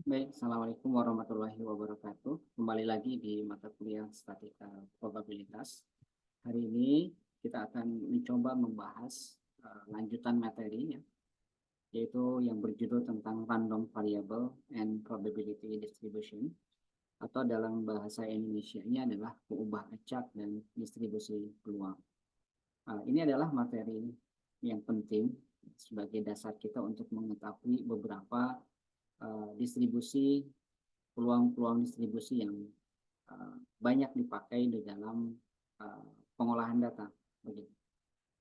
Baik, Assalamualaikum warahmatullahi wabarakatuh. Kembali lagi di mata kuliah Statika Probabilitas. Hari ini kita akan mencoba membahas lanjutan materi ya, yaitu yang berjudul tentang Random Variable and Probability Distribution, atau dalam bahasa Indonesia-nya adalah keubah acak dan distribusi peluang. Ini adalah materi yang penting sebagai dasar kita untuk mengetahui beberapa distribusi peluang-peluang distribusi yang banyak dipakai di dalam uh, pengolahan data. Begitu.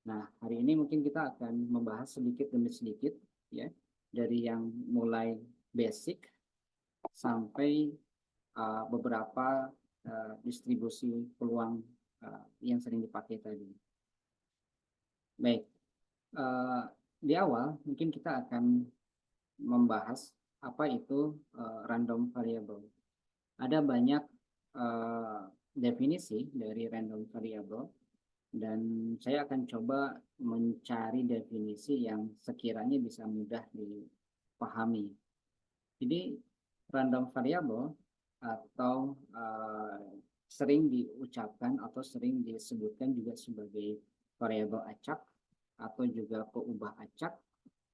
Nah, hari ini mungkin kita akan membahas sedikit demi sedikit ya, dari yang mulai basic sampai beberapa distribusi peluang yang sering dipakai tadi. Baik, uh, di awal mungkin kita akan membahas apa itu random variable. Ada banyak definisi dari random variable dan saya akan coba mencari definisi yang sekiranya bisa mudah dipahami. Jadi random variable atau sering diucapkan atau sering disebutkan juga sebagai variabel acak atau juga peubah acak.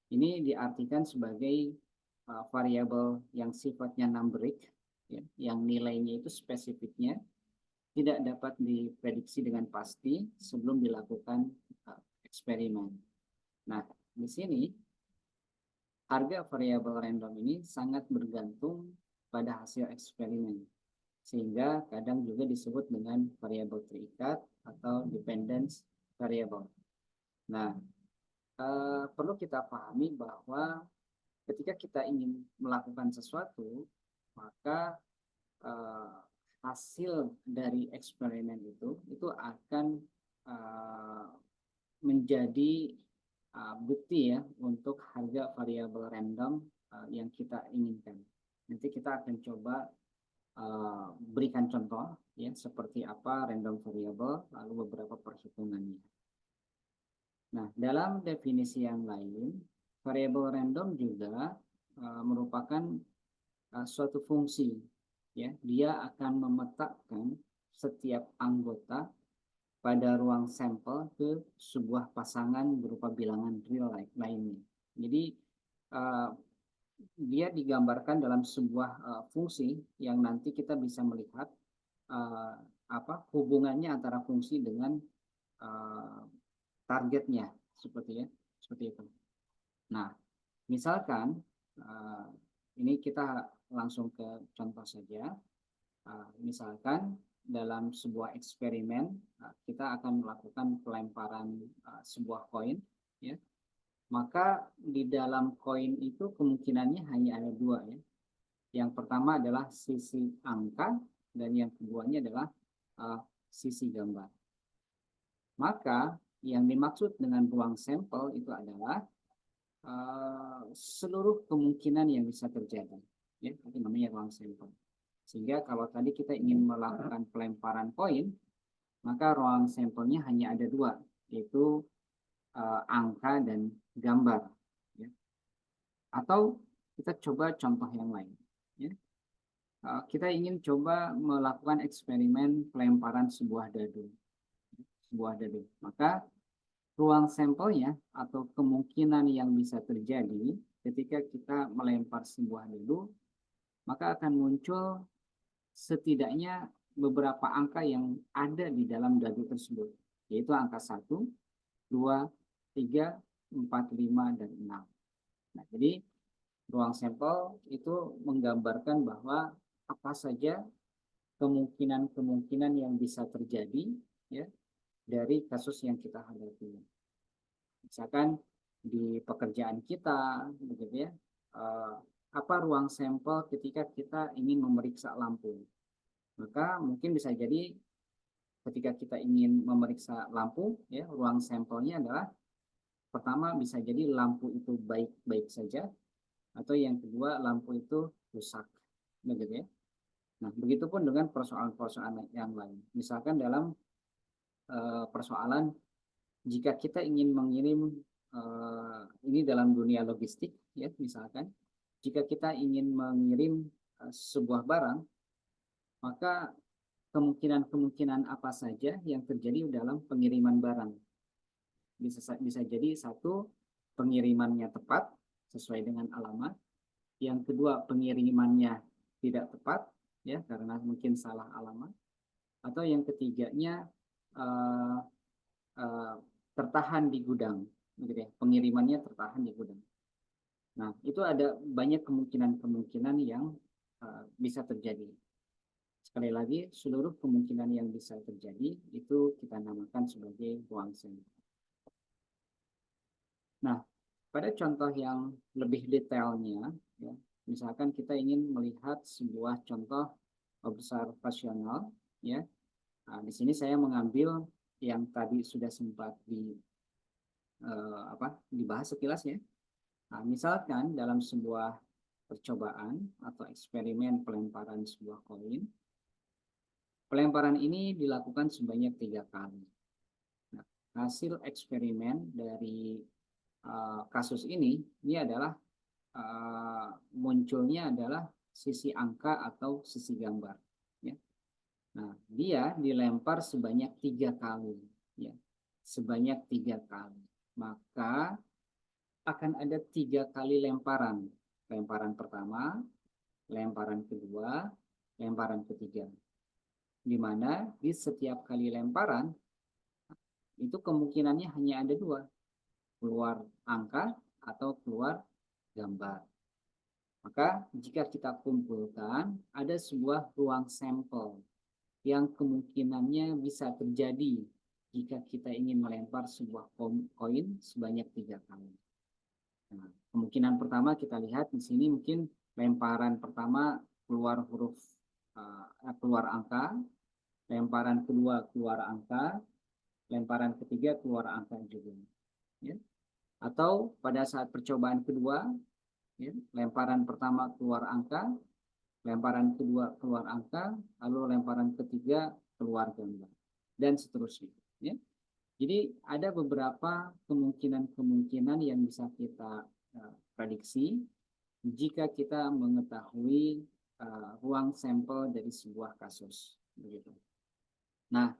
Ini diartikan sebagai variabel yang sifatnya numberic, ya, yang nilainya itu spesifiknya tidak dapat diprediksi dengan pasti sebelum dilakukan eksperimen. Nah, di sini harga variabel random ini sangat bergantung pada hasil eksperimen, sehingga kadang juga disebut dengan variabel terikat atau dependence variable. Nah, perlu kita pahami bahwa ketika kita ingin melakukan sesuatu, maka uh, hasil dari eksperimen itu akan uh, menjadi bukti ya untuk harga variabel random yang kita inginkan. Nanti kita akan coba berikan contoh ya seperti apa random variable lalu beberapa perhitungannya. Nah, dalam definisi yang lain, variabel random juga merupakan suatu fungsi ya, dia akan memetakan setiap anggota pada ruang sampel ke sebuah pasangan berupa bilangan real lainnya. Jadi dia digambarkan dalam sebuah fungsi yang nanti kita bisa melihat apa hubungannya antara fungsi dengan uh, targetnya seperti itu. Nah, misalkan ini kita langsung ke contoh saja. Misalkan dalam sebuah eksperimen kita akan melakukan pelemparan sebuah koin, ya. Maka di dalam koin itu kemungkinannya hanya ada dua, ya. Yang pertama adalah sisi angka dan yang keduanya adalah sisi gambar. Maka yang dimaksud dengan ruang sampel itu adalah seluruh kemungkinan yang bisa terjadi, ya, itu namanya ruang sampel. Sehingga kalau tadi kita ingin melakukan pelemparan koin, maka ruang sampelnya hanya ada dua, yaitu angka dan gambar. Ya. Atau kita coba contoh yang lain. Ya. Kita ingin coba melakukan eksperimen pelemparan sebuah dadu. Maka ruang sampelnya atau kemungkinan yang bisa terjadi ketika kita melempar sebuah dadu, maka akan muncul setidaknya beberapa angka yang ada di dalam dadu tersebut, yaitu angka 1, 2, 3, 4, 5, dan 6. Nah, jadi ruang sampel itu menggambarkan bahwa apa saja kemungkinan-kemungkinan yang bisa terjadi ya dari kasus yang kita hadapi. Misalkan di pekerjaan kita, begitu ya, apa ruang sampel ketika kita ingin memeriksa lampu. Maka mungkin bisa jadi ketika kita ingin memeriksa lampu, ya, ruang sampelnya adalah pertama bisa jadi lampu itu baik-baik saja, atau yang kedua lampu itu rusak, begitu ya. Nah, begitupun dengan persoalan-persoalan yang lain. Misalkan dalam persoalan jika kita ingin mengirim ini dalam dunia logistik, ya, misalkan jika kita ingin mengirim sebuah barang, maka kemungkinan-kemungkinan apa saja yang terjadi dalam pengiriman barang. Bisa jadi satu, pengirimannya tepat sesuai dengan alamat. Yang kedua, pengirimannya tidak tepat ya karena mungkin salah alamat. Atau yang ketiganya uh, uh, tertahan di gudang, gitu ya. Pengirimannya tertahan di gudang. Nah, itu ada banyak kemungkinan-kemungkinan yang bisa terjadi. Sekali lagi, seluruh kemungkinan yang bisa terjadi itu kita namakan sebagai ruang sampel. Nah, pada contoh yang lebih detailnya, ya, misalkan kita ingin melihat sebuah contoh observasional, ya. Nah, di sini saya mengambil yang tadi sudah sempat dibahas sekilas ya. Nah, misalkan dalam sebuah percobaan atau eksperimen pelemparan sebuah koin, pelemparan ini dilakukan sebanyak 3 kali. Nah, hasil eksperimen dari kasus ini adalah munculnya adalah sisi angka atau sisi gambar. Ya. Nah, dia dilempar sebanyak 3 kali. Ya. Sebanyak 3 kali. Maka akan ada 3 kali lemparan. Lemparan pertama, lemparan kedua, lemparan ketiga. Di mana di setiap kali lemparan, itu kemungkinannya hanya ada 2. Keluar angka atau keluar gambar. Maka jika kita kumpulkan, ada sebuah ruang sampel yang kemungkinannya bisa terjadi jika kita ingin melempar sebuah koin sebanyak 3 kali. Nah, kemungkinan pertama kita lihat di sini mungkin lemparan pertama keluar keluar angka, lemparan kedua keluar angka, lemparan ketiga keluar angka juga. Ya. Atau pada saat percobaan kedua, ya, lemparan pertama keluar angka, lemparan kedua keluar angka, lalu lemparan ketiga keluar gambar, dan seterusnya. Ya. Jadi ada beberapa kemungkinan-kemungkinan yang bisa kita prediksi jika kita mengetahui ruang sampel dari sebuah kasus. Begitu. Nah,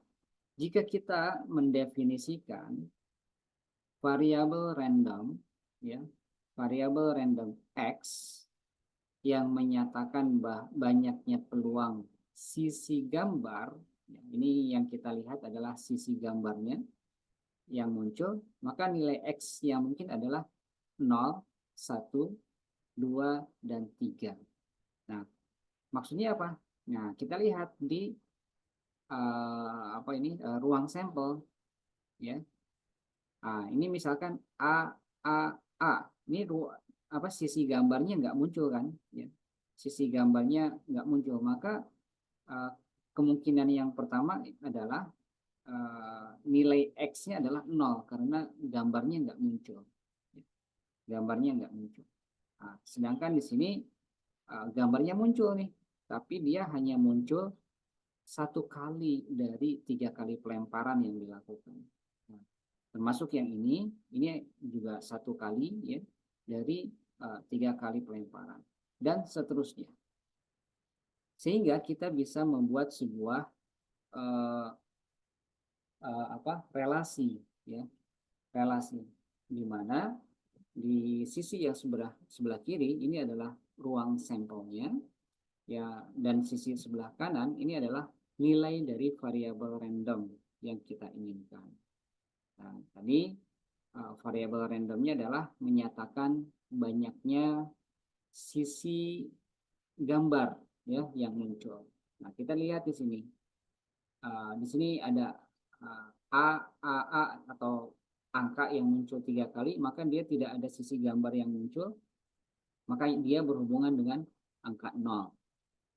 jika kita mendefinisikan variabel random, ya, variabel random X yang menyatakan banyaknya peluang sisi gambar, ya, ini yang kita lihat adalah sisi gambarnya yang muncul, maka nilai X yang mungkin adalah 0, 1, 2, dan 3. Nah, maksudnya apa? Nah, kita lihat di ruang sampel, ya. Nah, ini misalkan A. Ini sisi gambarnya nggak muncul kan? Ya. Sisi gambarnya nggak muncul, maka kemungkinan yang pertama adalah nilai X-nya adalah 0 karena gambarnya nggak muncul. Ya. Gambarnya nggak muncul. Nah, sedangkan di sini gambarnya muncul nih, tapi dia hanya muncul 1 kali dari 3 kali pelemparan yang dilakukan. Nah, termasuk yang ini juga 1 kali ya dari 3 kali pelemparan dan seterusnya. Sehingga kita bisa membuat sebuah relasi ya, relasi di mana di sisi yang sebelah kiri ini adalah ruang sampelnya ya, dan sisi sebelah kanan ini adalah nilai dari variabel random yang kita inginkan. Nah, tadi variabel randomnya adalah menyatakan banyaknya sisi gambar ya yang muncul. Nah, kita lihat di sini. Di sini ada A atau angka yang muncul 3 kali, maka dia tidak ada sisi gambar yang muncul, maka dia berhubungan dengan angka 0.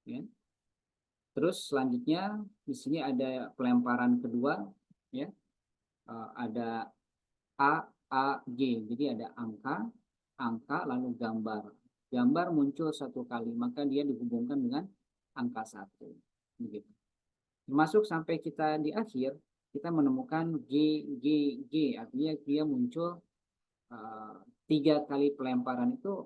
Ya. Terus selanjutnya di sini ada pelemparan kedua, ya, ada G, jadi ada angka lalu gambar. Gambar muncul 1 kali, maka dia dihubungkan dengan angka 1. Begitu. Termasuk sampai kita di akhir, kita menemukan G, artinya dia muncul 3 kali pelemparan itu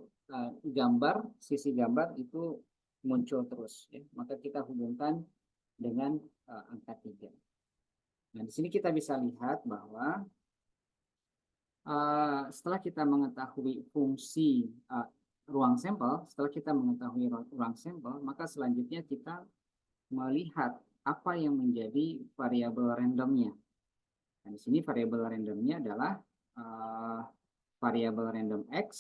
sisi gambar itu muncul terus, ya. Maka kita hubungkan dengan angka 3. Nah, di sini kita bisa lihat bahwa setelah kita mengetahui fungsi ruang sampel, maka selanjutnya kita melihat apa yang menjadi variabel randomnya. Nah, di sini variabel randomnya adalah variabel random X,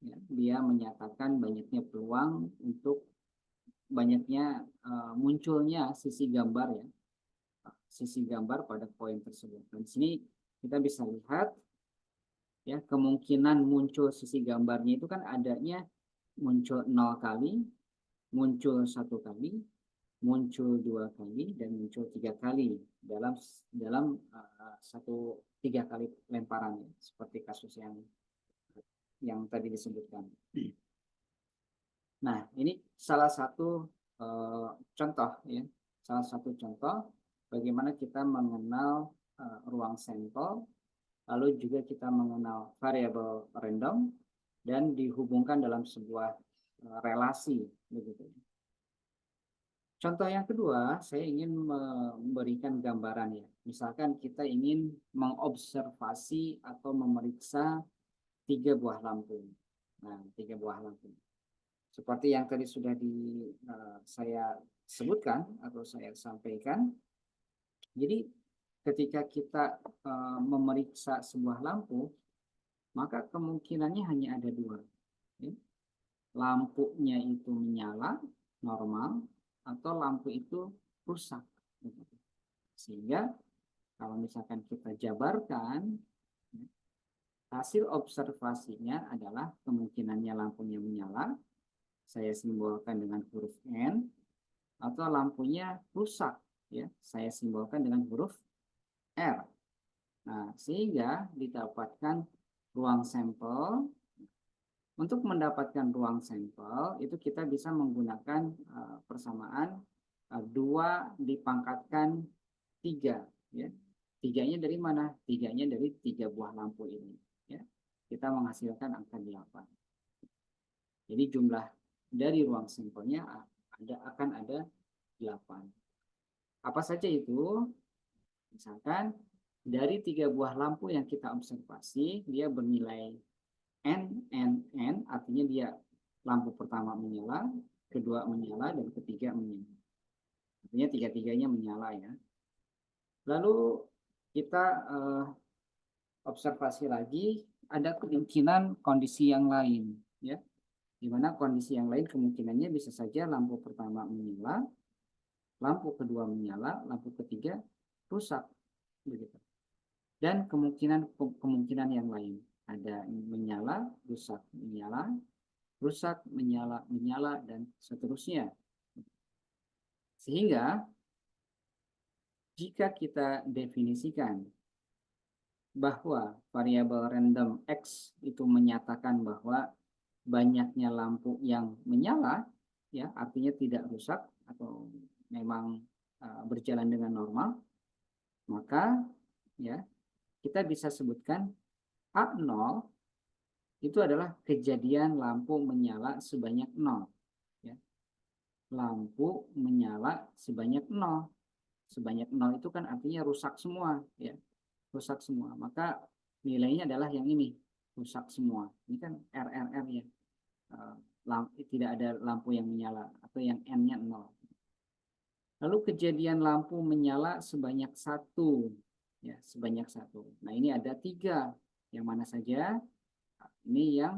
ya. Dia menyatakan banyaknya peluang untuk banyaknya munculnya sisi gambar, ya, sisi gambar pada poin tersebut. Dan di sini kita bisa lihat, ya, kemungkinan muncul sisi gambarnya itu kan adanya muncul 0 kali, muncul 1 kali, muncul 2 kali, dan muncul 3 kali dalam dalam 3 kali lemparan, ya, seperti kasus yang tadi disebutkan. Nah, ini salah satu contoh, ya, salah satu contoh bagaimana kita mengenal ruang sampel, lalu juga kita mengenal variabel random dan dihubungkan dalam sebuah relasi, begitu. Contoh yang kedua, saya ingin memberikan gambaran, ya. Misalkan kita ingin mengobservasi atau memeriksa 3 buah lampu. Nah, 3 buah lampu. Seperti yang tadi sudah saya sebutkan atau saya sampaikan. Jadi ketika kita memeriksa sebuah lampu, maka kemungkinannya hanya ada 2. Ya. Lampunya itu menyala normal atau lampu itu rusak. Sehingga kalau misalkan kita jabarkan, hasil observasinya adalah kemungkinannya lampunya menyala, saya simbolkan dengan huruf N, atau lampunya rusak, ya, saya simbolkan dengan huruf R. Nah, sehingga didapatkan ruang sampel. Untuk mendapatkan ruang sampel itu kita bisa menggunakan persamaan 2 dipangkatkan 3, ya. 3-nya dari mana? 3-nya dari 3 buah lampu ini, ya. Kita menghasilkan angka 8. Jadi jumlah dari ruang sampelnya akan ada 8. Apa saja itu? Misalkan dari 3 buah lampu yang kita observasi, dia bernilai N, artinya dia lampu pertama menyala, kedua menyala, dan ketiga menyala. Artinya 3-3-nya menyala, ya. Lalu kita observasi lagi, ada kemungkinan kondisi yang lain, ya. Di mana kondisi yang lain kemungkinannya bisa saja lampu pertama menyala, lampu kedua menyala, lampu ketiga rusak, begitu. Dan kemungkinan yang lain, ada menyala, rusak, menyala, rusak, menyala, menyala, dan seterusnya. Sehingga jika kita definisikan bahwa variabel random X itu menyatakan bahwa banyaknya lampu yang menyala, ya, artinya tidak rusak atau memang berjalan dengan normal, maka, ya, kita bisa sebutkan A0 itu adalah kejadian lampu menyala sebanyak 0. Ya. Lampu menyala sebanyak 0. Sebanyak 0 itu kan artinya rusak semua. Ya. Rusak semua. Maka nilainya adalah yang ini. Rusak semua. Ini kan RRR, ya. Tidak ada lampu yang menyala. Atau yang N-nya 0. Lalu kejadian lampu menyala sebanyak 1. Ya, sebanyak 1. Nah, ini ada 3. Yang mana saja? Ini yang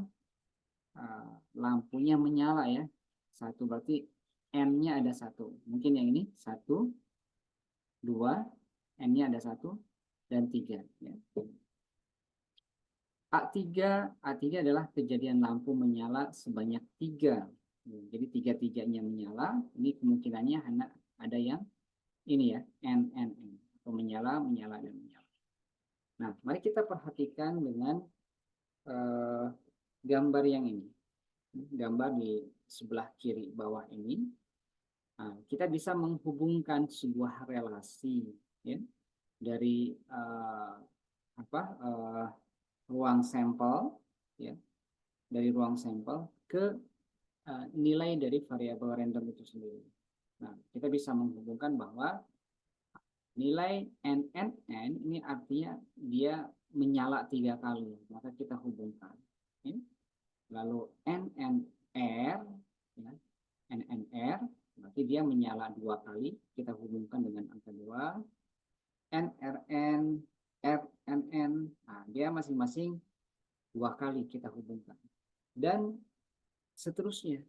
lampunya menyala, ya. 1 berarti N-nya ada 1. Mungkin yang ini 1, 2, N-nya ada 1, dan 3. Ya. A3 adalah kejadian lampu menyala sebanyak 3. Jadi 3-3-nya menyala. Ini kemungkinannya hanya ada yang ini, ya, N. Atau menyala, menyala, dan menyala. Nah, mari kita perhatikan dengan gambar yang ini. Gambar di sebelah kiri bawah ini. Nah, kita bisa menghubungkan sebuah relasi, ya, dari ruang sampel, ya, dari ruang sampel ke nilai dari variabel random itu sendiri. Nah, kita bisa menghubungkan bahwa nilai NNN ini artinya dia menyala 3 kali, maka kita hubungkan. Lalu NNR, ya, NNR, berarti dia menyala 2 kali, kita hubungkan dengan angka 2. NRN, RNN, nah, dia masing-masing 2 kali kita hubungkan. Dan seterusnya.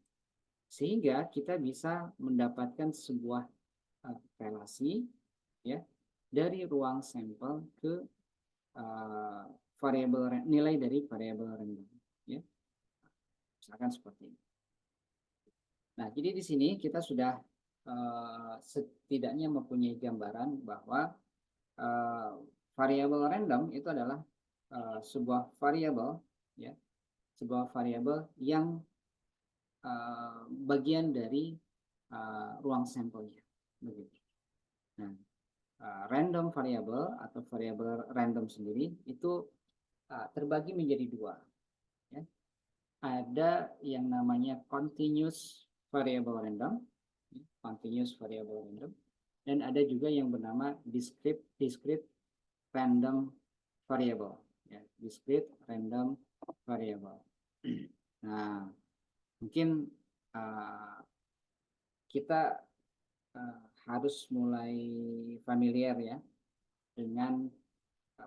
Sehingga kita bisa mendapatkan sebuah relasi, ya, dari ruang sampel ke variabel nilai dari variabel random, ya. Misalkan seperti ini. Nah, jadi di sini kita sudah setidaknya mempunyai gambaran bahwa variabel random itu adalah sebuah variabel, ya, sebuah variabel yang bagian dari ruang sampelnya, begitu. Nah, random variable atau variabel random sendiri itu terbagi menjadi 2. Ya. Ada yang namanya continuous variable random, continuous variable random, dan ada juga yang bernama discrete random variable, ya, discrete random variable. Nah, mungkin kita harus mulai familiar, ya, dengan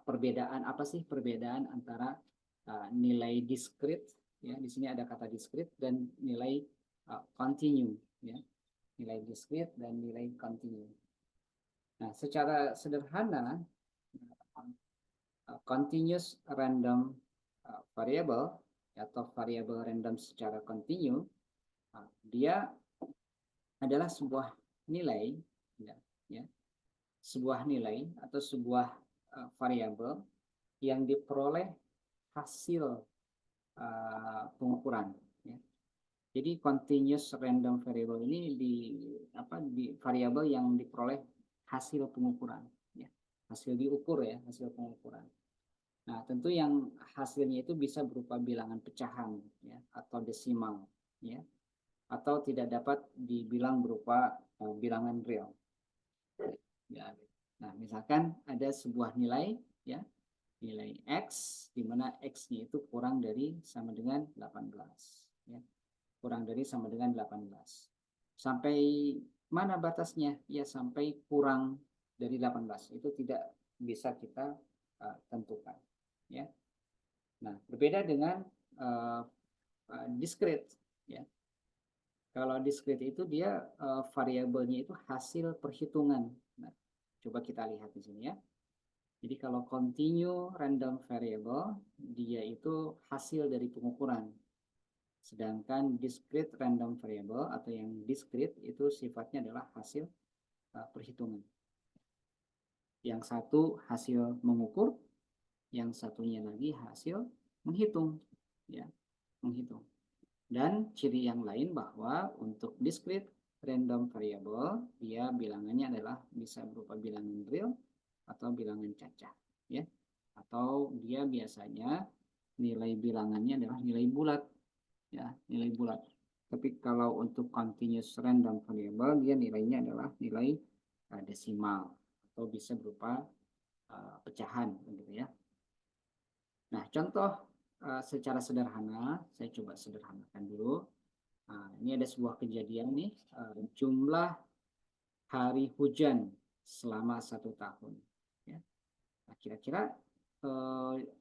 perbedaan, apa sih perbedaan antara nilai discrete, ya, di sini ada kata discrete, dan nilai continue, ya, nilai discrete dan nilai continue. Nah, secara sederhana continuous random variable atau variable random secara continue, dia adalah sebuah nilai, ya, sebuah nilai atau sebuah variabel yang diperoleh hasil pengukuran, ya. Jadi continuous random variable ini di variabel yang diperoleh hasil pengukuran, ya, hasil diukur, ya, hasil pengukuran. Nah, tentu yang hasilnya itu bisa berupa bilangan pecahan, ya, atau desimal, ya, atau tidak dapat dibilang berupa bilangan real. Ya. Nah, misalkan ada sebuah nilai, ya, nilai X, di mana X-nya itu kurang dari sama dengan 18. Ya. Kurang dari sama dengan 18. Sampai mana batasnya? Ya, sampai kurang dari 18. Itu tidak bisa kita tentukan. Ya. Nah, berbeda dengan discrete. Ya. Kalau discrete itu dia variabelnya itu hasil perhitungan. Nah, coba kita lihat di sini, ya. Jadi kalau continue random variable, dia itu hasil dari pengukuran. Sedangkan discrete random variable atau yang discrete itu sifatnya adalah hasil perhitungan. Yang satu hasil mengukur, yang satunya lagi hasil menghitung, ya, menghitung. Dan ciri yang lain bahwa untuk discrete random variable, dia bilangannya adalah bisa berupa bilangan real atau bilangan cacah, ya, atau dia biasanya nilai bilangannya adalah nilai bulat, ya, nilai bulat. Tapi kalau untuk continuous random variable, dia nilainya adalah nilai desimal atau bisa berupa pecahan, begitu, ya. Nah, contoh secara sederhana, saya coba sederhanakan dulu. Nah, ini ada sebuah kejadian nih, jumlah hari hujan selama 1 tahun. Ya. Nah, kira-kira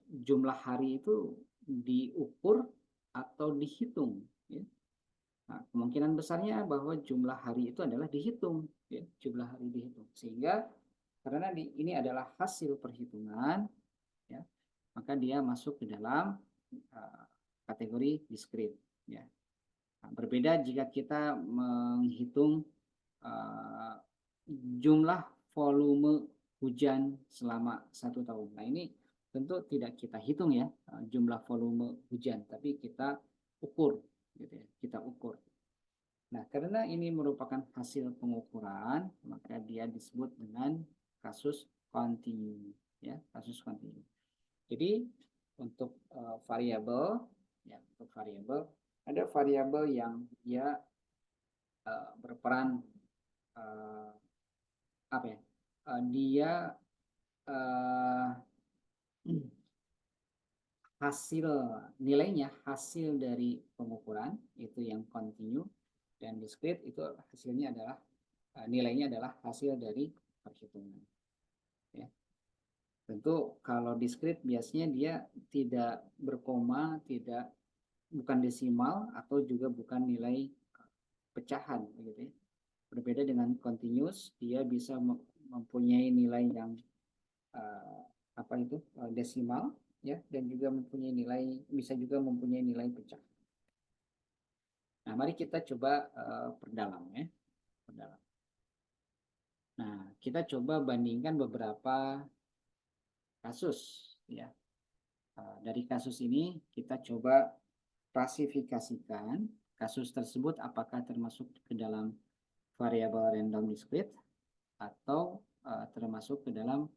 jumlah hari itu diukur atau dihitung, ya. Nah, kemungkinan besarnya bahwa jumlah hari itu adalah dihitung, ya, jumlah hari dihitung. Sehingga karena ini adalah hasil perhitungan, ya, maka dia masuk ke dalam kategori discrete, ya. Nah, berbeda jika kita menghitung jumlah volume hujan selama 1 tahun. Nah, ini tentu tidak kita hitung, ya, jumlah volume hujan, tapi kita ukur, gitu, ya, kita ukur. Nah, karena ini merupakan hasil pengukuran, maka dia disebut dengan kasus kontinu, ya, kasus kontinu. Jadi untuk variabel Ya, untuk variabel ada variabel yang dia berperan apa ya? Dia uh, hasil nilainya hasil dari pengukuran itu yang continue, dan discrete itu hasilnya adalah nilainya adalah hasil dari perhitungan. Ya. Tentu kalau discrete biasanya dia tidak berkoma, bukan desimal atau juga bukan nilai pecahan, begitu ya. Berbeda dengan continuous, dia bisa mempunyai nilai yang apa itu desimal, ya, dan juga mempunyai nilai, bisa juga mempunyai nilai pecah. Nah, mari kita coba perdalam ya, perdalam. Nah, kita coba bandingkan beberapa kasus ya. Dari kasus ini kita coba klasifikasikan kasus tersebut apakah termasuk ke dalam variabel random discrete atau termasuk ke dalam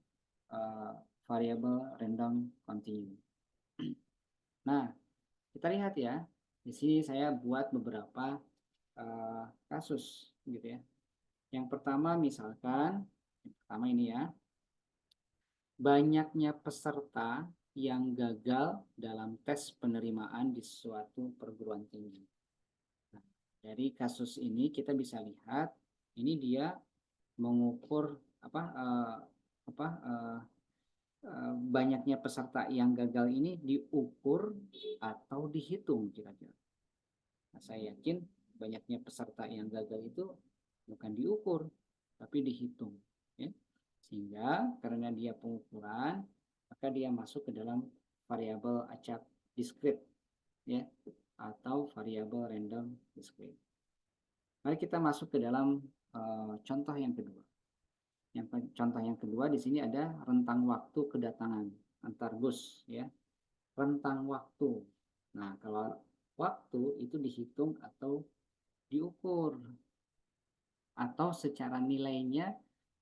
variabel random continue. Nah, kita lihat ya. Di sini saya buat beberapa kasus gitu ya. Yang pertama misalkan, yang pertama ini ya, banyaknya peserta yang gagal dalam tes penerimaan di suatu perguruan tinggi. Nah, dari kasus ini kita bisa lihat, ini dia mengukur banyaknya peserta yang gagal ini diukur atau dihitung kira-kira. Nah, saya yakin banyaknya peserta yang gagal itu bukan diukur, tapi dihitung. Ya. Sehingga karena dia pengukuran, maka dia masuk ke dalam variabel acak discrete, ya, atau variabel random discrete. Mari kita masuk ke dalam contoh yang kedua. Contoh yang kedua di sini ada rentang waktu kedatangan antar bus, ya, rentang waktu. Nah, kalau waktu itu dihitung atau diukur, atau secara nilainya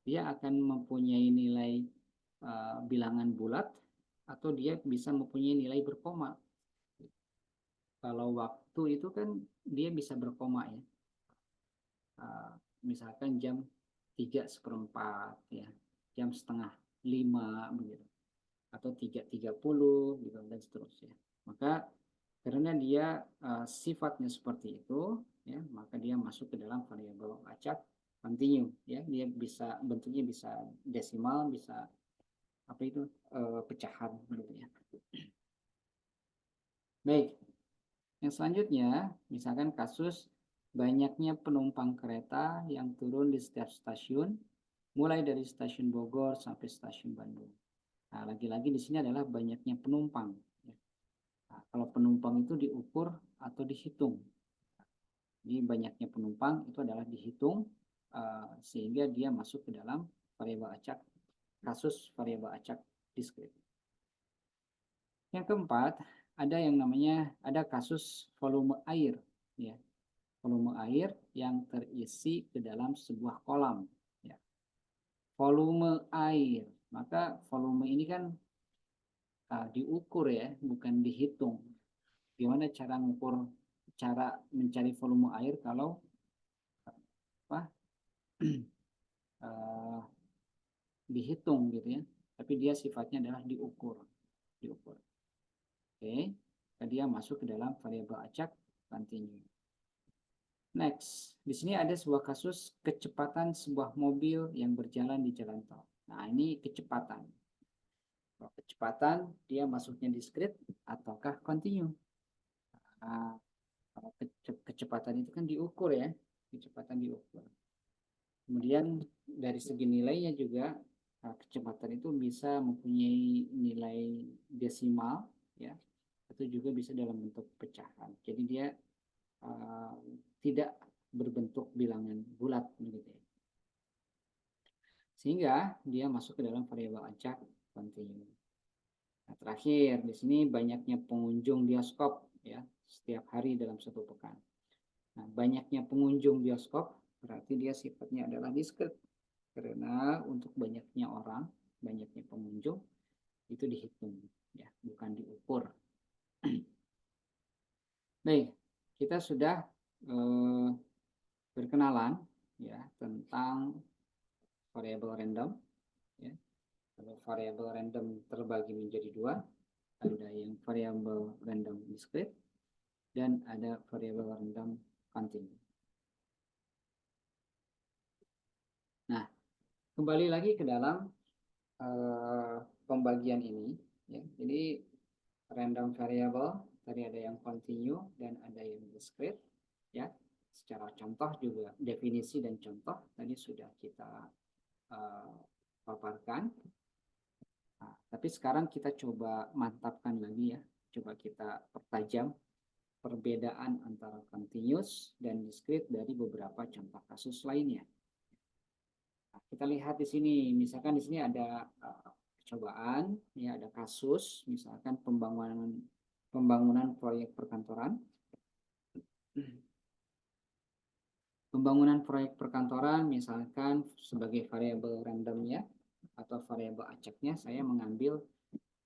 dia akan mempunyai nilai bilangan bulat atau dia bisa mempunyai nilai berkoma. Kalau waktu itu kan dia bisa berkoma ya. Misalkan jam 3:04 ya, jam setengah 5 begitu, atau 3:30 gitu dan seterusnya. Maka karena dia sifatnya seperti itu ya, maka dia masuk ke dalam variabel acak continue ya. Dia bisa bentuknya bisa desimal, bisa apa itu pecahan gitu ya. Baik, yang selanjutnya misalkan kasus banyaknya penumpang kereta yang turun di setiap stasiun, mulai dari stasiun Bogor sampai stasiun Bandung. Nah, lagi-lagi di sini adalah banyaknya penumpang. Ya. Nah, kalau penumpang itu diukur atau dihitung. Jadi banyaknya penumpang itu adalah dihitung sehingga dia masuk ke dalam variabel acak, kasus variabel acak discrete. Yang keempat, ada kasus volume air, ya. Volume air yang terisi ke dalam sebuah kolam, ya. Volume air, maka volume ini kan diukur ya, bukan dihitung. Gimana cara mencari volume air kalau apa dihitung gitu ya, tapi dia sifatnya adalah diukur. Oke, dia masuk ke dalam variabel acak continue. Next, di sini ada sebuah kasus kecepatan sebuah mobil yang berjalan di jalan tol. Nah, ini kecepatan. Kalau kecepatan dia masuknya discrete ataukah continue? Nah, kalau kecepatan itu kan diukur ya, kecepatan diukur. Kemudian dari segi nilainya juga kecepatan itu bisa mempunyai nilai desimal ya, atau juga bisa dalam bentuk pecahan. Jadi dia tidak berbentuk bilangan bulat begitu ya. Sehingga dia masuk ke dalam variabel acak continue. Nah, terakhir di sini banyaknya pengunjung bioskop ya setiap hari dalam satu pekan. Nah, banyaknya pengunjung bioskop berarti dia sifatnya adalah discrete karena untuk banyaknya orang, banyaknya pengunjung itu dihitung ya, bukan diukur. Baik, kita sudah berkenalan ya tentang variabel random ya. Kalau variabel random terbagi menjadi dua, ada yang variabel random discrete dan ada variabel random continue. Nah, kembali lagi ke dalam pembagian ini ya. Jadi random variable tadi ada yang continue dan ada yang discrete ya. Secara contoh juga definisi dan contoh tadi sudah kita paparkan. Nah, tapi sekarang kita coba mantapkan lagi ya, coba kita pertajam perbedaan antara continuous dan discrete dari beberapa contoh kasus lainnya. Nah, kita lihat di sini, misalkan di sini ada percobaan, ya ada kasus, misalkan pembangunan proyek perkantoran. Pembangunan proyek perkantoran, misalkan sebagai variabel randomnya atau variabel acaknya, saya mengambil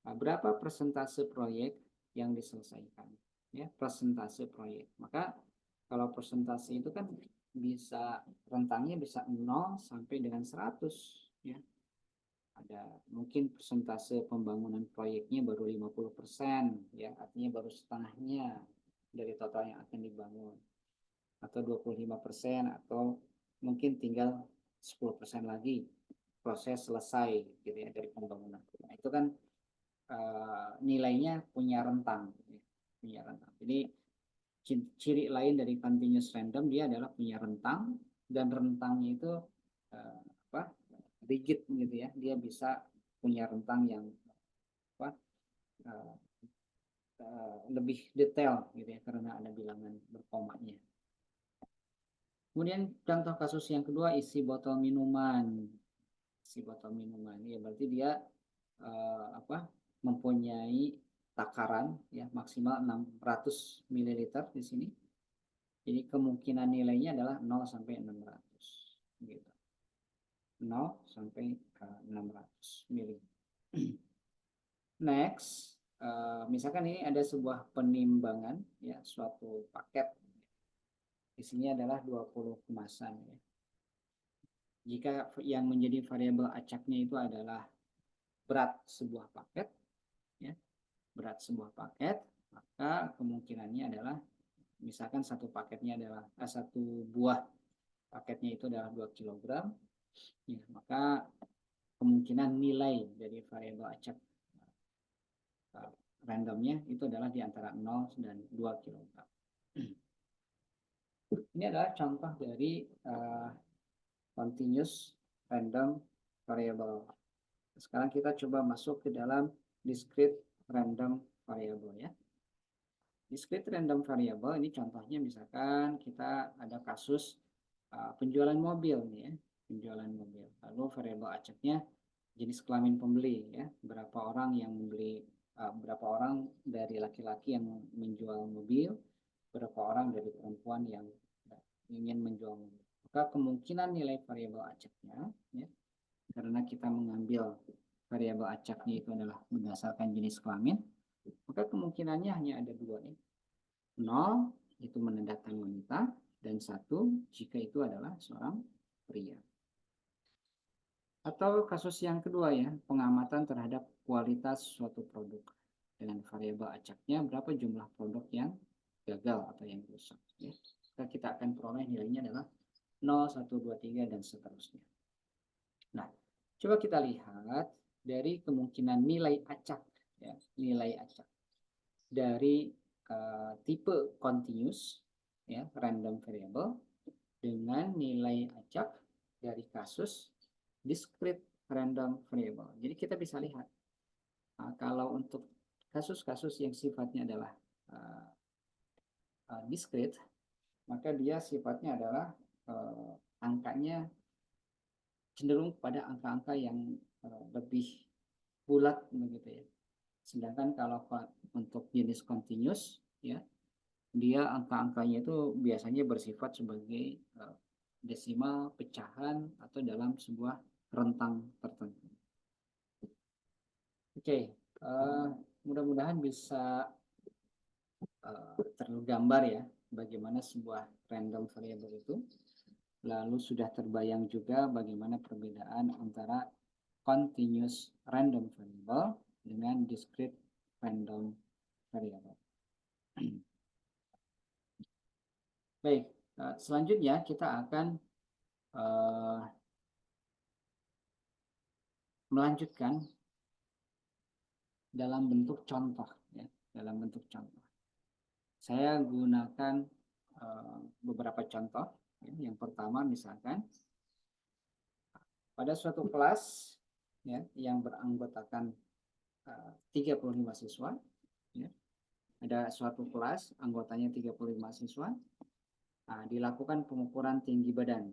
berapa persentase proyek yang diselesaikan, ya persentase proyek. Maka kalau persentase itu kan bisa rentangnya bisa 0 sampai dengan 100 ya. Ada mungkin persentase pembangunan proyeknya baru 50% ya, artinya baru setengahnya dari total yang akan dibangun, atau 25% atau mungkin tinggal 10% lagi proses selesai gitu ya dari pembangunan. Nah, itu kan nilainya punya rentang ya, punya rentang. Jadi ciri lain dari continuous random dia adalah punya rentang, dan rentangnya itu apa rigid gitu ya, dia bisa punya rentang yang apa lebih detail gitu ya karena ada bilangan berkomanya. Kemudian contoh kasus yang kedua, isi botol minuman. Isi botol minuman ya berarti dia mempunyai takaran ya maksimal 600 ml di sini. Jadi kemungkinan nilainya adalah 0 sampai 600 gitu. 0 sampai 600 ml. Next, misalkan ini ada sebuah penimbangan ya suatu paket. Isinya adalah 20 kemasan ya. Jika yang menjadi variabel acaknya itu adalah berat sebuah paket ya, berat sebuah paket, maka kemungkinannya adalah misalkan satu paketnya adalah satu buah paketnya itu adalah 2 kg ya, maka kemungkinan nilai dari variabel acak randomnya itu adalah di antara 0 dan 2 kg. Ini adalah contoh dari continuous random variable. Sekarang kita coba masuk ke dalam discrete random variable ya. Discrete random variable ini contohnya misalkan kita ada kasus penjualan mobil nih ya, penjualan mobil. Lalu variabel acaknya jenis kelamin pembeli ya, berapa orang yang membeli, berapa orang dari laki-laki yang menjual mobil, berapa orang dari perempuan yang ingin menjual mobil. Maka kemungkinan nilai variabel acaknya ya, karena kita mengambil variabel acaknya itu adalah berdasarkan jenis kelamin, maka kemungkinannya hanya ada dua ya. 0 itu menandakan wanita, dan 1 jika itu adalah seorang pria. Atau kasus yang kedua ya, pengamatan terhadap kualitas suatu produk. Dengan variabel acaknya berapa jumlah produk yang gagal atau yang rusak. Ya. Kita akan peroleh nilainya adalah 0, 1, 2, 3, dan seterusnya. Nah, coba kita lihat dari kemungkinan nilai acak. Ya, nilai acak. Dari tipe continuous, ya, random variable, dengan nilai acak dari kasus discrete random variable. Jadi kita bisa lihat kalau untuk kasus-kasus yang sifatnya adalah discrete, maka dia sifatnya adalah angkanya cenderung pada angka-angka yang lebih bulat begitu ya. Sedangkan kalau untuk jenis continuous ya, dia angka-angkanya itu biasanya bersifat sebagai desimal, pecahan, atau dalam sebuah rentang tertentu. Oke, mudah-mudahan bisa tergambar ya bagaimana sebuah random variable itu. Lalu sudah terbayang juga bagaimana perbedaan antara continuous random variable dengan discrete random variable. Baik, selanjutnya kita akan melanjutkan dalam bentuk contoh ya, dalam bentuk contoh. Saya gunakan beberapa contoh ya. Yang pertama misalkan pada suatu kelas ya yang beranggotakan 35 siswa ya. Ada suatu kelas anggotanya 35 siswa. Dilakukan pengukuran tinggi badan.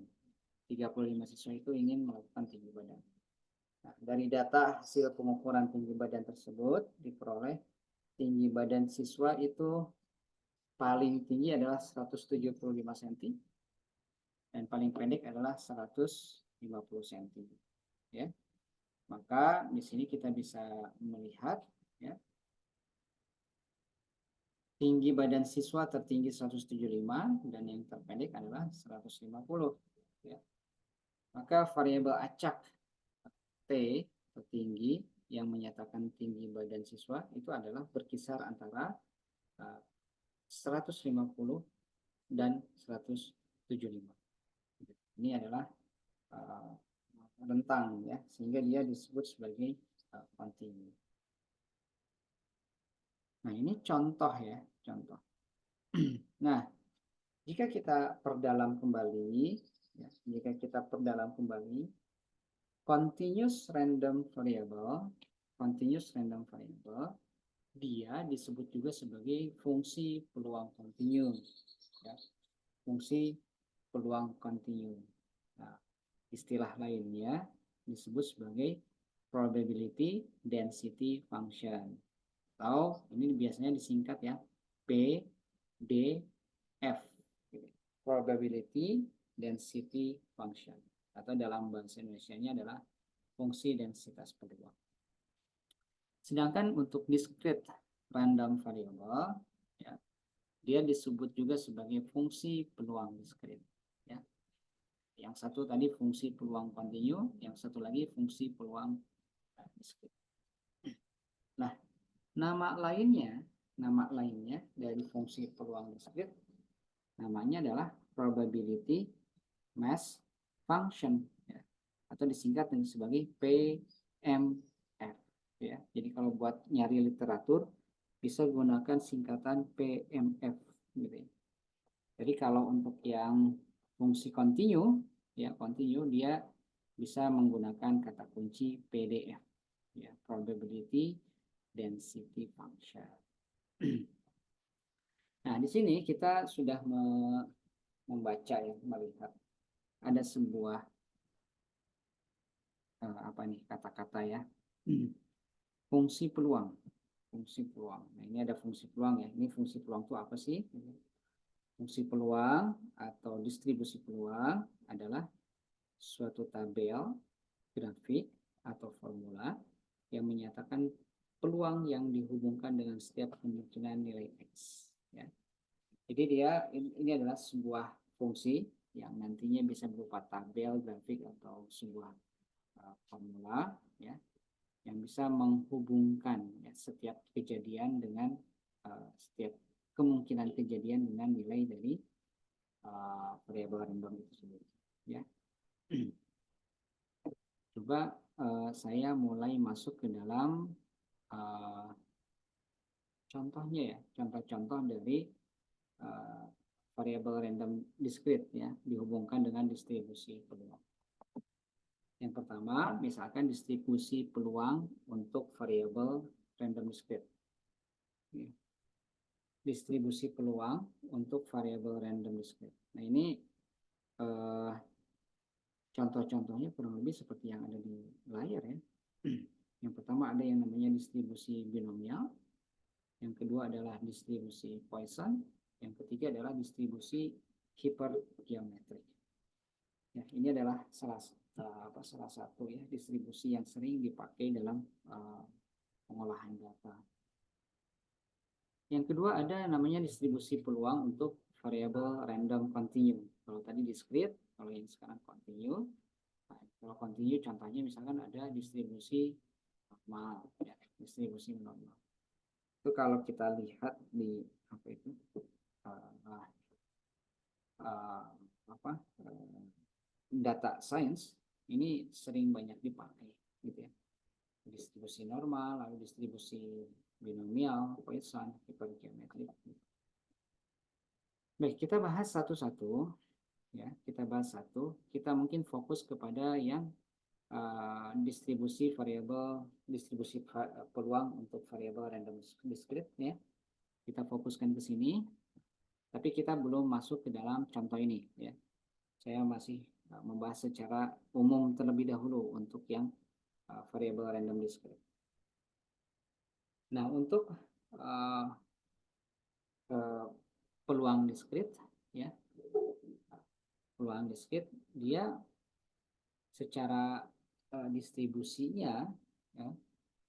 35 siswa itu ingin melakukan tinggi badan. Nah, dari data hasil pengukuran tinggi badan tersebut diperoleh tinggi badan siswa itu paling tinggi adalah 175 cm dan paling pendek adalah 150 cm. Ya. Maka di sini kita bisa melihat ya, tinggi badan siswa tertinggi 175 dan yang terpendek adalah 150. Ya. Maka variabel acak T tertinggi yang menyatakan tinggi badan siswa itu adalah berkisar antara 150 dan 175. Ini adalah rentang ya, sehingga dia disebut sebagai kontinu. Nah, ini contoh ya, contoh. Nah, jika kita perdalam kembali, ya, continuous random variable, dia disebut juga sebagai fungsi peluang kontinu, ya, fungsi peluang kontinu. Nah, istilah lainnya disebut sebagai probability density function. Atau ini biasanya disingkat ya PDF, probability density function, atau dalam bahasa Indonesianya adalah fungsi densitas peluang. Sedangkan untuk discrete random variable ya, dia disebut juga sebagai fungsi peluang discrete ya. Yang satu tadi fungsi peluang kontinu, yang satu lagi fungsi peluang discrete. Nah, nama lainnya dari fungsi peluang discrete namanya adalah probability mass function ya, atau disingkat sebagai PMF ya. Jadi kalau buat nyari literatur bisa gunakan singkatan PMF gitu ya. Jadi kalau untuk yang fungsi kontinu ya, kontinu dia bisa menggunakan kata kunci PDF ya, probability density function. Nah, di sini kita sudah membaca ya, melihat ada sebuah kata-kata ya. Fungsi peluang. Nah, ini ada fungsi peluang ya. Ini fungsi peluang itu apa sih? Fungsi peluang atau distribusi peluang adalah suatu tabel, grafik atau formula yang menyatakan peluang yang dihubungkan dengan setiap kemungkinan nilai X ya. Jadi ini adalah sebuah fungsi yang nantinya bisa berupa tabel, grafik atau sebuah formula ya, yang bisa menghubungkan ya, setiap kejadian dengan setiap kemungkinan kejadian dengan nilai dari variabel random itu sendiri ya. Coba saya mulai masuk ke dalam contohnya ya, contoh-contoh dari variabel random discrete ya, dihubungkan dengan distribusi peluang. Yang pertama, misalkan distribusi peluang untuk variabel random discrete. Ya. Distribusi peluang untuk variabel random discrete. Nah, ini contoh-contohnya kurang lebih seperti yang ada di layar ya. Yang pertama ada yang namanya distribusi binomial. Yang kedua adalah distribusi Poisson. Yang ketiga adalah distribusi hipergeometrik. Ya, ini adalah salah satu ya distribusi yang sering dipakai dalam pengolahan data. Yang kedua ada namanya distribusi peluang untuk variabel random continue. Kalau tadi discrete, kalau yang sekarang continue. Nah, kalau continue contohnya misalkan ada distribusi normal, ya, distribusi normal. Itu kalau kita lihat di apa itu uh, uh, apa data science ini sering banyak dipakai, gitu ya. Distribusi normal, lalu distribusi binomial, Poisson, hipergeometrik. Baik, kita bahas satu-satu, ya. Kita bahas satu. Kita mungkin fokus kepada yang distribusi variabel, distribusi peluang untuk variabel random discrete, ya. Kita fokuskan ke sini, tapi kita belum masuk ke dalam contoh ini, ya. Saya masih membahas secara umum terlebih dahulu untuk yang variabel random discrete. Nah, untuk uh, peluang discrete, ya, peluang discrete dia secara distribusinya, ya,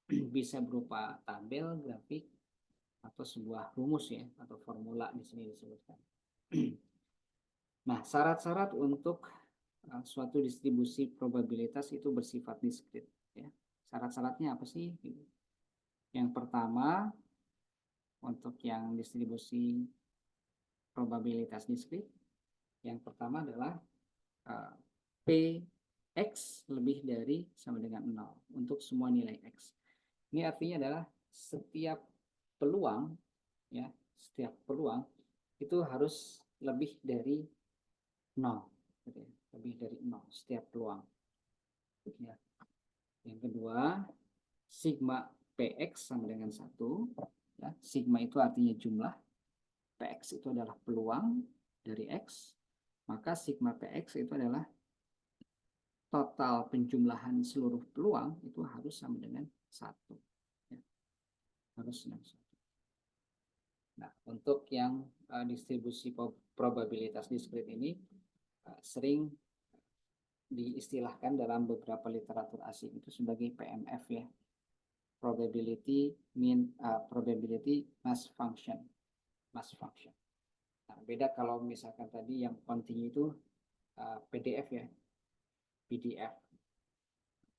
bisa berupa tabel, grafik, atau sebuah rumus, ya, atau formula di sini disebutkan. Nah, syarat-syarat untuk suatu distribusi probabilitas itu bersifat discrete, ya. Syarat-syaratnya apa sih? Yang pertama, untuk yang distribusi probabilitas discrete, yang pertama adalah Px lebih dari sama dengan 0 untuk semua nilai X. Ini artinya adalah setiap peluang, ya, setiap peluang itu harus lebih dari 0, gitu ya. Lebih dari 0 setiap peluang, ya. Yang kedua, sigma Px sama dengan 1, ya. Sigma itu artinya jumlah, Px itu adalah peluang dari X, maka sigma Px itu adalah total penjumlahan seluruh peluang itu harus sama dengan 1, ya. Harus sama 1. Nah, untuk yang distribusi probabilitas discrete ini sering diistilahkan dalam beberapa literatur asing itu sebagai PMF, ya, probability mass function. Nah, beda kalau misalkan tadi yang continue itu PDF, ya, PDF.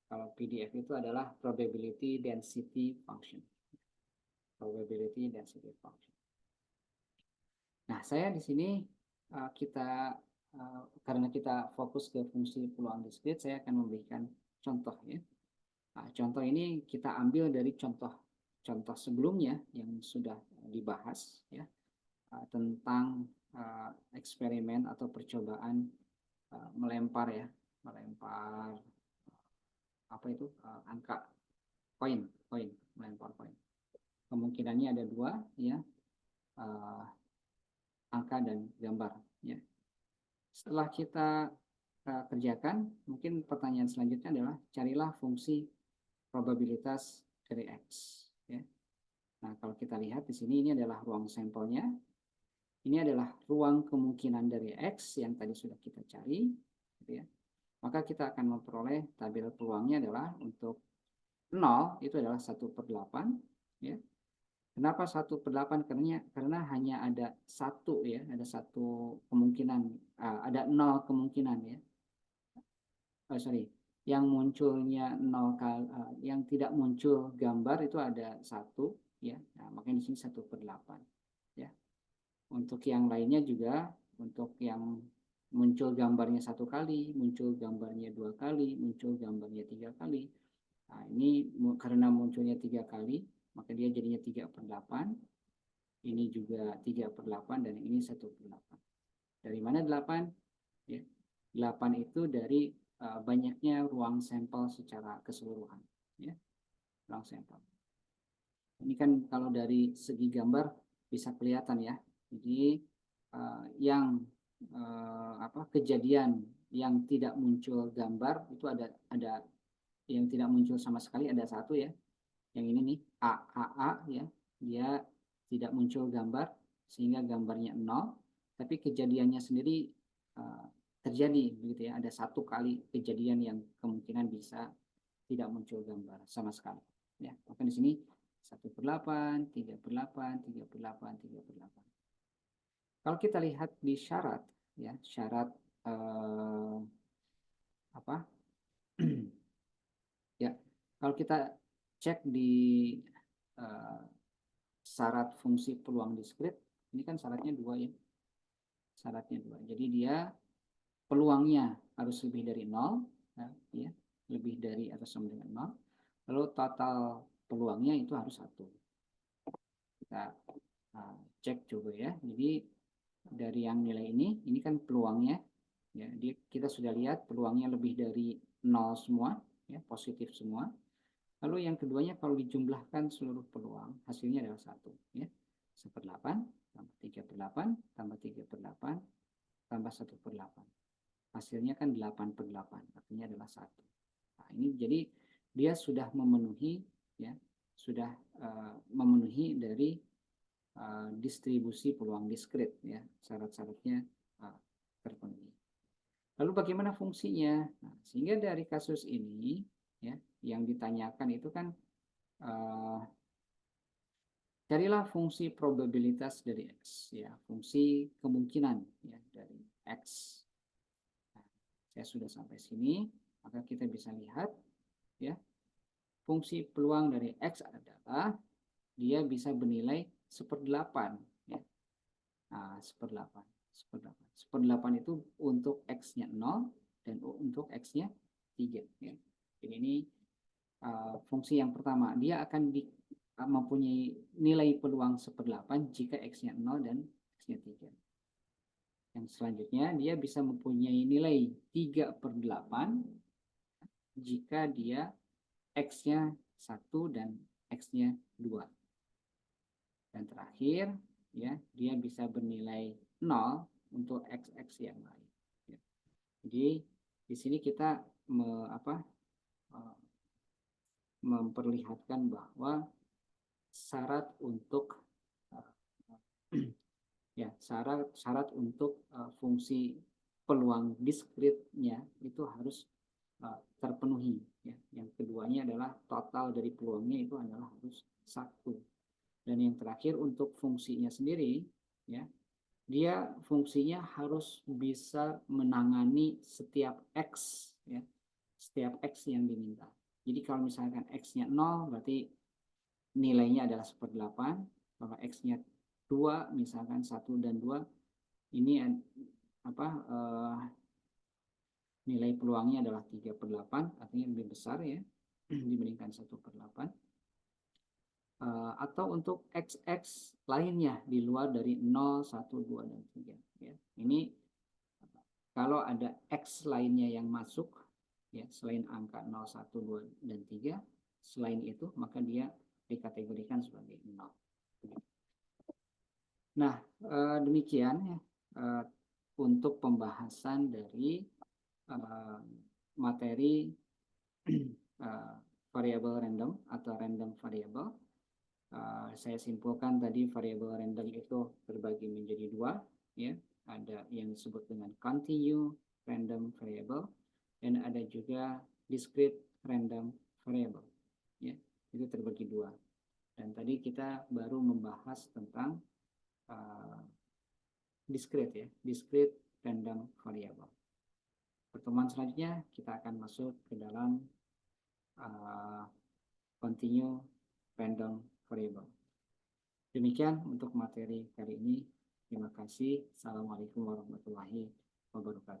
Kalau PDF itu adalah probability density function. Probability density function. Nah, saya di sini karena kita fokus ke fungsi peluang discrete, saya akan memberikan contoh, ya. Nah, contoh ini kita ambil dari contoh sebelumnya yang sudah dibahas, ya, tentang eksperimen atau percobaan melempar apa itu angka koin, melempar koin. Kemungkinannya ada dua, ya, angka dan gambar, ya. Setelah kita kerjakan, mungkin pertanyaan selanjutnya adalah carilah fungsi probabilitas dari X, ya. Nah, kalau kita lihat di sini ini adalah ruang sampelnya. Ini adalah ruang kemungkinan dari X yang tadi sudah kita cari, gitu ya. Maka kita akan memperoleh tabel peluangnya adalah untuk 0 itu adalah 1/8, ya. Kenapa 1/8? Karena hanya ada satu, ya, ada satu kemungkinan, ada 0 kemungkinan, ya. Yang munculnya 0 kali, yang tidak muncul gambar itu ada satu, ya. Nah, makanya di sini 1/8, ya. Untuk yang lainnya juga, untuk yang muncul gambarnya 1 kali, muncul gambarnya 2 kali, muncul gambarnya 3 kali. Nah, ini karena munculnya 3 kali, maka dia jadinya 3/8. Ini juga 3/8 dan ini 1/8. Dari mana 8? Ya, 8 itu dari banyaknya ruang sampel secara keseluruhan, ya. Ruang sampel. Ini kan kalau dari segi gambar bisa kelihatan, ya. Jadi yang kejadian yang tidak muncul gambar itu ada yang tidak muncul sama sekali ada satu, ya. Yang ini nih AAA, ya, dia tidak muncul gambar sehingga gambarnya 0, tapi kejadiannya sendiri terjadi, begitu, ya. Ada satu kali kejadian yang kemungkinan bisa tidak muncul gambar sama sekali, ya. Maka di sini 1/8, 3/8, 3/8, 3/8. Kalau kita lihat di syarat, ya syarat apa? Ya, kalau kita cek di eh, syarat fungsi peluang diskrit, ini kan syaratnya 2 ya, syaratnya 2. Jadi dia peluangnya harus lebih dari 0, ya, lebih dari atau sama dengan 0. Lalu total peluangnya itu harus 1. Kita cek coba ya. Jadi dari yang nilai ini kan peluangnya, ya, kita sudah lihat peluangnya lebih dari 0 semua, ya, positif semua. Lalu yang keduanya kalau dijumlahkan seluruh peluang, hasilnya adalah 1, ya. 1/8 tambah 3/8 tambah 3/8 tambah 1/8. Hasilnya kan 8/8, artinya adalah 1. Nah, ini jadi dia sudah memenuhi, ya, sudah memenuhi dari distribusi peluang diskrit, ya, syarat-syaratnya terpenuhi. Lalu bagaimana fungsinya? Nah, sehingga dari kasus ini, ya, yang ditanyakan itu kan carilah fungsi probabilitas dari X, ya, fungsi kemungkinan, ya, dari X. Nah, saya sudah sampai sini, maka kita bisa lihat, ya, fungsi peluang dari X adalah dia bisa bernilai 1/8, ya. Nah, 1/8. 1/8 itu untuk X-nya 0 dan untuk X-nya 3, ya. Jadi ini fungsi yang pertama, dia akan mempunyai nilai peluang 1/8 jika X-nya 0 dan X-nya 3. Yang selanjutnya, dia bisa mempunyai nilai 3/8 jika dia X-nya 1 dan X-nya 2. Dan terakhir, ya, dia bisa bernilai 0 untuk X yang lain. Ya. Jadi di sini kita memperlihatkan bahwa syarat untuk ya syarat untuk fungsi peluang diskritnya itu harus terpenuhi, ya. Yang keduanya adalah total dari peluangnya itu adalah harus 1. Dan yang terakhir untuk fungsinya sendiri, ya, dia fungsinya harus bisa menangani setiap X, ya, setiap X yang diminta. Jadi kalau misalkan X-nya 0 berarti nilainya adalah 1/8. Kalau X-nya 2, misalkan 1 dan 2, ini nilai peluangnya adalah 3/8, artinya lebih besar, ya, dibandingkan 1/8. Atau untuk XX lainnya di luar dari 0, 1, 2, dan 3. Ya. Ini kalau ada X lainnya yang masuk, ya, selain angka 0, 1, 2, dan 3, selain itu maka dia dikategorikan sebagai 0. Nah, demikian, ya, untuk pembahasan dari materi variabel random atau random variable. Saya simpulkan tadi variabel random itu terbagi menjadi 2, ya. Ada yang disebut dengan continue random variable dan ada juga discrete random variable, ya. Itu terbagi 2. Dan tadi kita baru membahas tentang discrete, ya, discrete random variable. Pertemuan selanjutnya kita akan masuk ke dalam continue random variable. Demikian untuk materi kali ini. Terima kasih. Assalamualaikum warahmatullahi wabarakatuh.